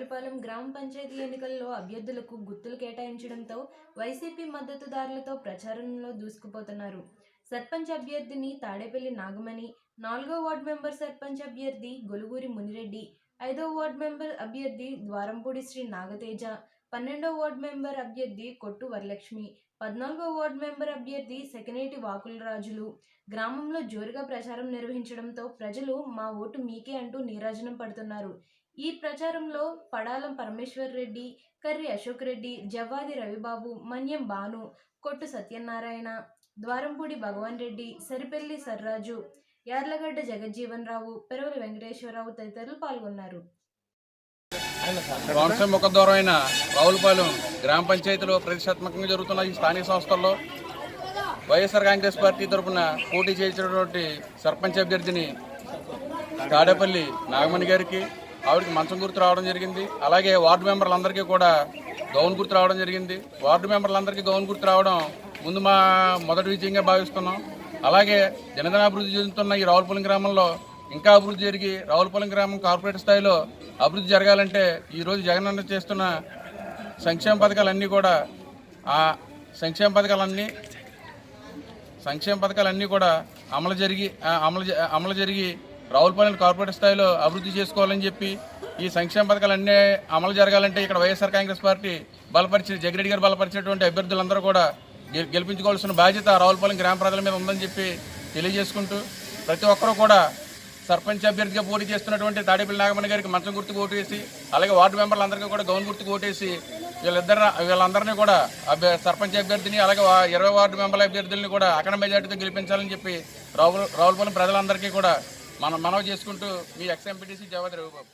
రావులపాలెం గ్రామ పంచాయతీ ఎన్నికల్లో అభ్యర్థులకు గుర్తులు కేటాయించడంతో వైసీపీ మద్దతుదారులతో ప్రచారంలో దూసుకుపోతున్నారు. సర్పంచ్ అభ్యర్థిని తాడేపల్లి నాగమణి, 4వ వార్డు మెంబర్ సర్పంచ్ అభ్యర్థి గొలుగూరి మునిరెడ్డి, 5వ వార్డు మెంబర్ అభ్యర్థి ద్వారంపూడి శ్రీ నాగతేజ, 12వ వార్డు మెంబర్ అభ్యర్థి కొట్టు వరలక్ష్మి, 14వ వార్డు మెంబర్ అభ్యర్థి సెకనేటి వాకుల రాజులు గ్రామంలో జోరుగా ప్రచారం నిర్వహించడంతో ప్రజలు మా ఓటు మీకే అంటూ నీరాజనం పడుతున్నారు. ఈ ప్రచారంలో పడాలం పరమేశ్వర్ రెడ్డి, కర్రి అశోక్ రెడ్డి, జవ్వాది రవిబాబు, మన్యం భాను, కొట్టు సత్యనారాయణ, ద్వారంపూడి భగవాన్ రెడ్డి, సరిపెల్లి సర్రాజు, యార్లగడ్డ జగజ్జీవన్ రావు, పెరవలి వెంకటేశ్వరరావు తదితరులు పాల్గొన్నారు. కోనసీమ ముఖద్వారమైన రావులపాలెం గ్రామ పంచాయతీలో ప్రతిష్టాత్మకంగా జరుగుతున్న ఈ స్థానిక సంస్థల్లో వైఎస్ఆర్ కాంగ్రెస్ పార్టీ తరఫున పోటీ చేసినటువంటి సర్పంచ్ అభ్యర్థిని తాడేపల్లి నాగమణి గారికి ఆవిడకి మంచం గుర్తు రావడం జరిగింది. అలాగే వార్డు మెంబర్లందరికీ కూడా గౌన్ గుర్తు రావడం జరిగింది. వార్డు మెంబర్లందరికీ గౌన్ గుర్తు రావడం ముందు మా మొదటి విజయంగా భావిస్తున్నాం. అలాగే దినదినాభివృద్ధి చెందుతున్న ఈ రావులపాలెం గ్రామంలో ఇంకా అభివృద్ధి జరిగి రావులపాలెం గ్రామం కార్పొరేట్ స్థాయిలో అభివృద్ధి జరగాలంటే ఈరోజు జగనన్న చేస్తున్న సంక్షేమ పథకాలన్నీ కూడా సంక్షేమ పథకాలన్నీ కూడా అమలు జరిగి రావులపాలెం కార్పొరేట్ స్థాయిలో అభివృద్ధి చేసుకోవాలని చెప్పి ఈ సంక్షేమ పథకాలన్నీ అమలు జరగాలంటే ఇక్కడ వైఎస్ఆర్ కాంగ్రెస్ పార్టీ జగిరెడ్డి గారు బలపరిచినటువంటి అభ్యర్థులందరూ కూడా గెలిపించుకోవాల్సిన బాధ్యత రావులపాలెం గ్రామ ప్రజల మీద ఉందని చెప్పి తెలియజేసుకుంటూ ప్రతి ఒక్కరూ కూడా సర్పంచ్ అభ్యర్థిగా పోటీ చేస్తున్నటువంటి తాడేపల్లి నాగమణి గారికి మంచం గుర్తుకు ఓటేసి, అలాగే వార్డు మెంబర్లందరికీ కూడా గౌన్ గుర్తుకు ఓటేసి వీళ్ళందరినీ కూడా సర్పంచ్ అభ్యర్థిని అలాగే 20 వార్డు మెంబర్ల అభ్యర్థుల్ని కూడా అఖండ మెజార్టీతో గెలిపించాలని చెప్పి రావులపాలెం ప్రజలందరికీ కూడా మనవి చేసుకుంటూ మీ ఎక్స్ ఎంపీటీసీ జవ్వాది రవిబాబు.